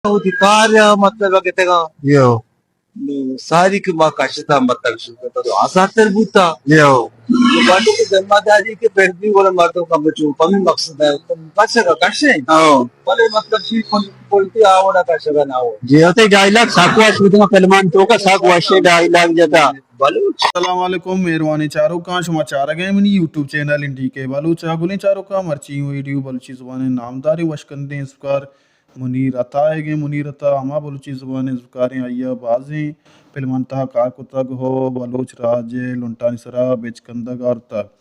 Auditoria मतलब kita Yo, sehari ke makasih मतलब syukur tu asal terbuta. yo. Lepas tu जिम्मेदारी के फिर भी बोले मर्दों का बच्चों कमी मकसद है तो कैसे कैसे Oh. बोले मतलब सी बोलती आवड़ा कैसे ना हो Jiote dialogue sakwa shudma pelman to ka sakwa she dialogue jata. Baloch असलाकुम मेहरबानी चारों का समाचार गए मनी यूट्यूब चैनल इंडी के बलूच गुली चारों का मर्ची वीडियो बलूची जुबान नामदारी वशकंदे इसकार मुनीर अता है मुनीर अता हमा बलूची जुबान इसकार आइया बाजें फिल्मंता का कुतग हो बलूच राज लुंटानी सरा बेचकंदग और तक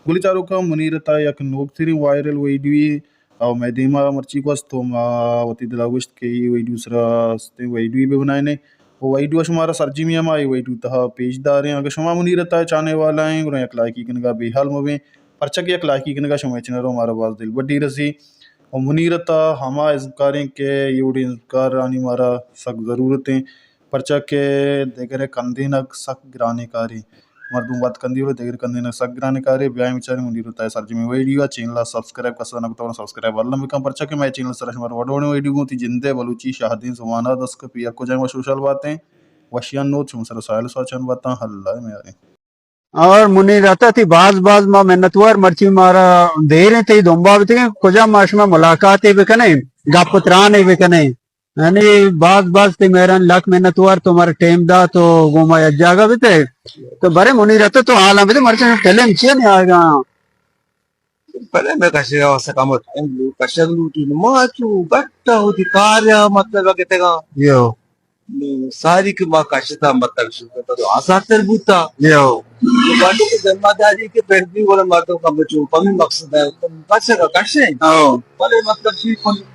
गुली चारों का मुनीर अता यक नोक वायरल वीडियो और मैदीमा मर्ची को तो वती दिलाविश्त के वीडियो सरा वीडियो भी बनाए ने वो वीडियो हमारा सर्जी में हमारी वीडियो तहा पेशदार हैं अगर शमा मुनी रहता है चाहने वाला है गुना एक लाइकी कनगा बेहाल मवे परचक एक लाइकी कनगा शमा चनरो हमारा बाज दिल बड़ी रसी और मुनी रहता हमा इज़कारें के यूडी इज़कार आनी मारा सख्त ज़रूरतें परचक के देगरे कंधे नक सख्त गिराने कारी मर्दों बात कंदी हो देगर कंधे नक सख्त गिराने कारी ब्याह विचार मुनी रहता है सर्जी में वीडियो चैनल सब्सक्राइब का सना तो सब्सक्राइब वाला में कम परचक के मैं चैनल सरश मार वडोने वीडियो को थी जिंदे बलूची शाहदीन सुमाना दस के पिया को जाए सोशल बातें वशियान नो चुम सर साइल सोचन बता हल्ला में यार और मुनी रहता थी बाज बाज मा मेहनतवार मर्ची मारा दे रहे थे दोंबा भी थे कुजा माश में मुलाकात है कने गापतरान है कने यानी बाज बाज थे मेरा लाख मेहनतवार तुम्हारे टेम दा तो गोमा जागा भी थे तो बड़े मुनी रहता तो हाल में मर्ची पहले नीचे नहीं आएगा पहले मैं कैसे सकामत कैसे लूटी माचू गट्टा auditoria मतलब kita यो sehari ke makasih मतलब syukur tu asal terbuta. यो Lepas tu जिम्मेदारी के फिर भी बोले मर्दों का बच्चों कमी मकसद है तो कैसे ओ बोले मतलब सी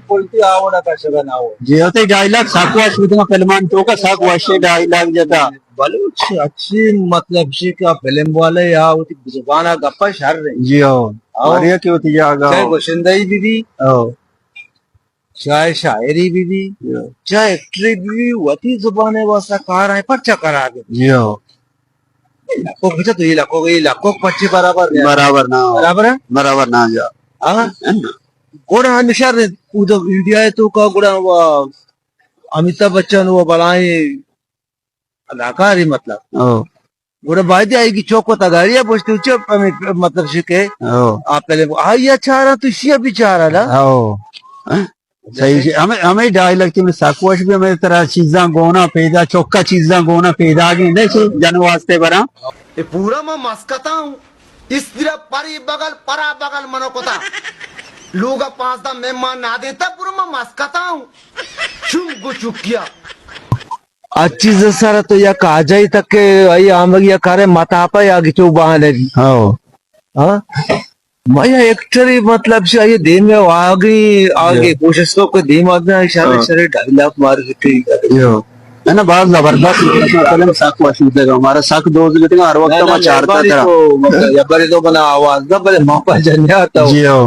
बोलती आवड़ा कैसे ना हो जियोते dialogue sakwa shudma pelman to ka sakwa she dialogue jata. Baloch अच्छी मतलब सी का फिल्म वाले या वो जुबाना गप्पा शर रहे जियो और ये क्यों थी जागा चाहे गोशिंदाई बीवी ओ चाहे शायरी बीवी चाहे एक्ट्री बीवी वती जुबाने वसा कार है पर्चा करा दे जियो लाखों खींचा तो ये लाखों पच्ची बराबर है बराबर ना बराबर है बराबर ना जा हाँ गोड़ा निशार उधर इंडिया है तो का गोड़ा वो अमिताभ बच्चन वो बनाए अदाकार ही मतलब ओ गोड़ा बायदे आएगी चौको तगारिया पूछते चुप मतलब शिके ओ आप पहले आई अच्छा रहा तो शिया भी चाह रहा ना ओ सही से हमें हमें डायलॉग की साकुश भी हमें तरह चीजा गोना पैदा चौका चीजा गोना पैदा आगे देखो जन वास्ते बरा ये पूरा मैं मस्कता हूँ इस तरह परी बगल परा बगल मनोकोता लोग 5 दा मेहमान ना देता पूरा मैं मस्कता हूँ चुम चुकिया अच्छी जसारा तो या काजाई तक के आई आमग या कारे माता पा या गिचो बहाने ओ हाँ माया एक्टर मतलब से ये दिन में आगे कोशिश तो कोई दिमाग में इशारे इशारे डायलॉग मार के ठीक है यो है ना बहुत जबरदस्त फिल्म साकुश देगा हमारा साक दोस्त के हर वक्त में चारता था या बड़े तो बना आवाज ना बड़े मौका जन्या आता जियो